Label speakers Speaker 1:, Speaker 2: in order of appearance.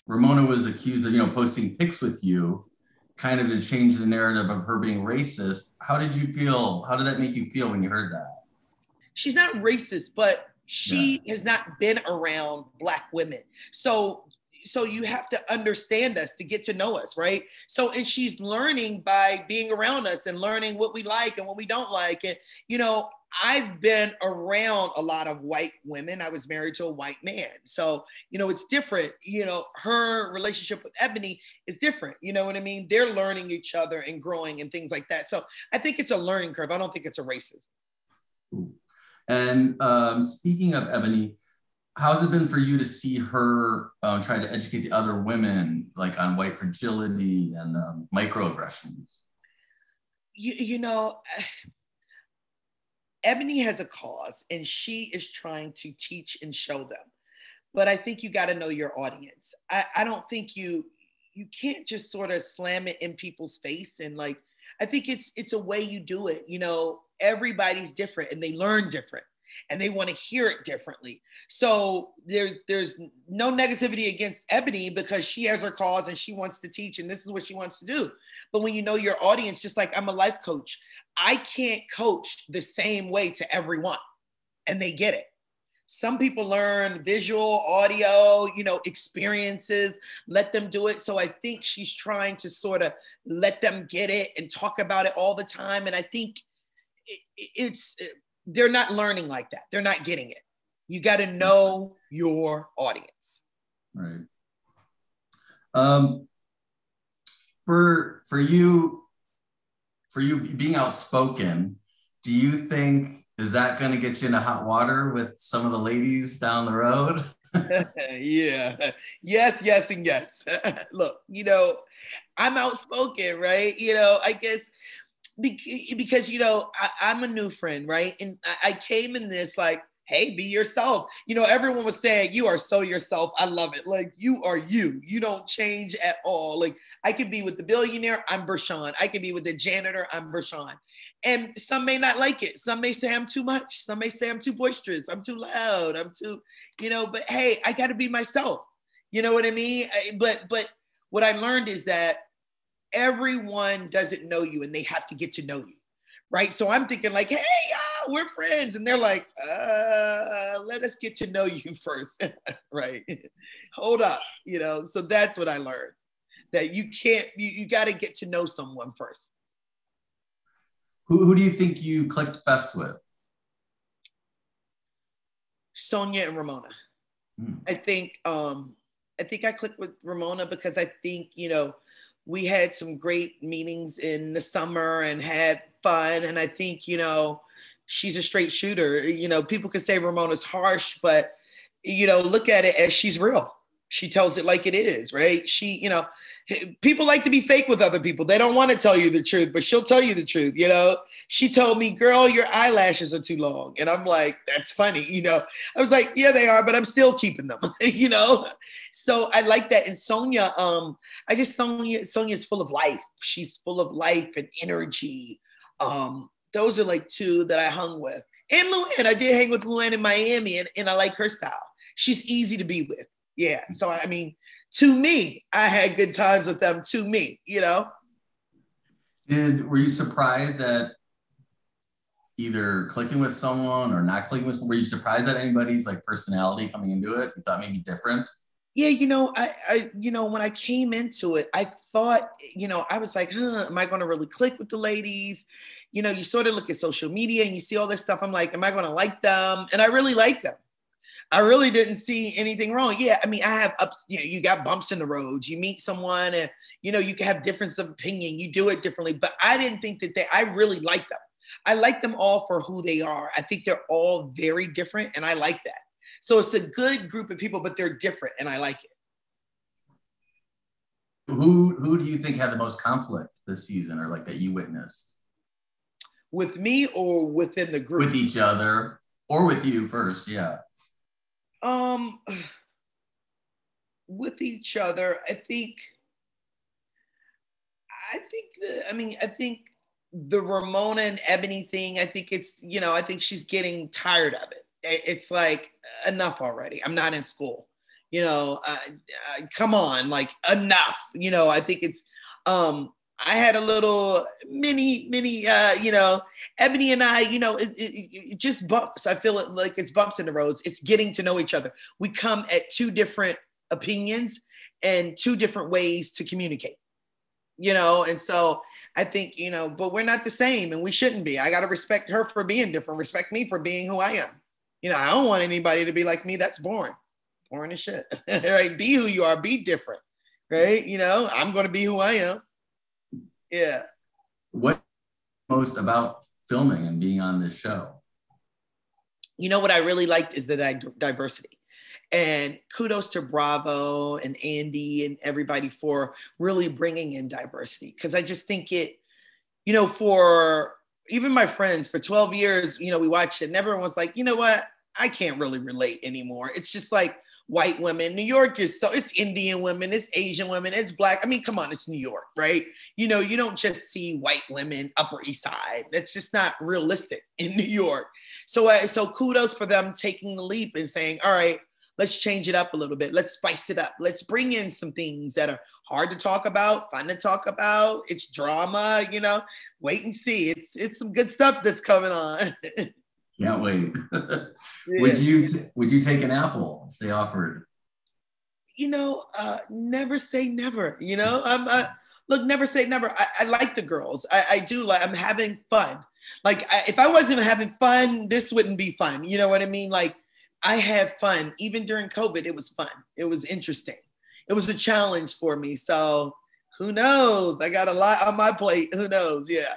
Speaker 1: Ramona was accused of, posting pics with you, kind of to change the narrative of her being racist. How did you feel? How did that make you feel when you heard that?
Speaker 2: She's not racist, but
Speaker 1: Yeah.
Speaker 2: she has not been around Black women. So you have to understand us to get to know us, right? So, and she's learning by being around us and learning what we like and what we don't like. And, I've been around a lot of white women. I was married to a white man. So, it's different. Her relationship with Eboni is different. You know what I mean? They're learning each other and growing and things like that. So I think it's a learning curve. I don't think it's a racism.
Speaker 1: And speaking of Eboni, how's it been for you to see her try to educate the other women, like on white fragility and microaggressions?
Speaker 2: You know, Eboni has a cause and she is trying to teach and show them. But I think you got to know your audience. I don't think you can't just sort of slam it in people's face. And like, I think it's a way you do it. Everybody's different and they learn different and they want to hear it differently. So there's no negativity against Eboni because she has her cause and she wants to teach and this is what she wants to do. But when you know your audience, just like I'm a life coach, I can't coach the same way to everyone and they get it. Some people learn visual, audio, experiences, let them do it. So I think she's trying to sort of let them get it and talk about it all the time. And I think they're not learning like that. They're not getting it. You got to know your audience.
Speaker 1: Right. For you being outspoken, do you think, is that going to get you into hot water with some of the ladies down the road?
Speaker 2: Yeah. Yes, and yes. Look, I'm outspoken, right? I guess because I'm a new friend, right? And I came in this like, hey, be yourself. Everyone was saying, you are so yourself. I love it. Like, you are you. You don't change at all. Like, I could be with the billionaire, I'm Bershan. I could be with the janitor, I'm Bershan. And some may not like it. Some may say I'm too much. Some may say I'm too boisterous. I'm too loud. I'm too, but hey, I got to be myself. You know what I mean? But what I learned is that everyone doesn't know you and they have to get to know you. Right. So I'm thinking like, hey, we're friends. And they're like, let us get to know you first. Right. Hold up. So that's what I learned, that you can't, you got to get to know someone first.
Speaker 1: Who do you think you clicked best with?
Speaker 2: Sonia and Ramona. I think I clicked with Ramona because I think, we had some great meetings in the summer and had fun. And I think, she's a straight shooter. People can say Ramona's harsh, but, look at it as she's real. She tells it like it is, right? She, people like to be fake with other people. They don't want to tell you the truth, but she'll tell you the truth. She told me, girl, your eyelashes are too long. And I'm like, that's funny. I was like, yeah, they are, but I'm still keeping them, So I like that. And Sonia, Sonia's full of life. She's full of life and energy. Those are like two that I hung with. And Luann, I did hang with Luann in Miami and I like her style. She's easy to be with. Yeah. So, I mean, to me, I had good times with them, to me,
Speaker 1: Were you surprised at either clicking with someone or not clicking with someone? Were you surprised at anybody's like personality coming into it? You thought maybe different?
Speaker 2: Yeah, I when I came into it, I thought, I was like, am I going to really click with the ladies? You sort of look at social media and you see all this stuff. I'm like, am I going to like them? And I really like them. I really didn't see anything wrong. Yeah, I mean, I have you got bumps in the roads. You meet someone and, you can have difference of opinion. You do it differently. But I didn't think I really like them. I like them all for who they are. I think they're all very different and I like that. So it's a good group of people, but they're different and I like it.
Speaker 1: Who do you think had the most conflict this season or like that you witnessed?
Speaker 2: With me or within the group?
Speaker 1: With each other or with you first, yeah.
Speaker 2: With each other, I think the Ramona and Eboni thing, I think it's, I think she's getting tired of it. It's like, enough already. I'm not in school. Come on, like enough. I think it's, I had a little mini, Ebony and I, it just bumps. I feel it like it's bumps in the roads. It's getting to know each other. We come at two different opinions and two different ways to communicate, and so I think, but we're not the same and we shouldn't be. I got to respect her for being different, respect me for being who I am. I don't want anybody to be like me. That's boring. Boring as shit. Right? Be who you are, be different. Right? I'm going to be who I am. Yeah.
Speaker 1: What most about filming and being on this show?
Speaker 2: What I really liked is the diversity. And kudos to Bravo and Andy and everybody for really bringing in diversity. Because I just think it, for even my friends, for 12 years, we watched it and everyone was like, you know what? I can't really relate anymore. It's just like white women. New York is it's Indian women, it's Asian women, it's Black. I mean, come on, it's New York, right? You don't just see white women Upper East Side. That's just not realistic in New York. So kudos for them taking the leap and saying, all right, let's change it up a little bit. Let's spice it up. Let's bring in some things that are hard to talk about, fun to talk about. It's drama, wait and see. It's some good stuff that's coming on.
Speaker 1: Can't wait.
Speaker 2: Yeah.
Speaker 1: Would you take an apple if they offered?
Speaker 2: Never say never. Look, never say never. I like the girls. I do like. I'm having fun. Like if I wasn't having fun, this wouldn't be fun. You know what I mean? Like I have fun. Even during COVID, it was fun. It was interesting. It was a challenge for me. So who knows? I got a lot on my plate. Who knows? Yeah.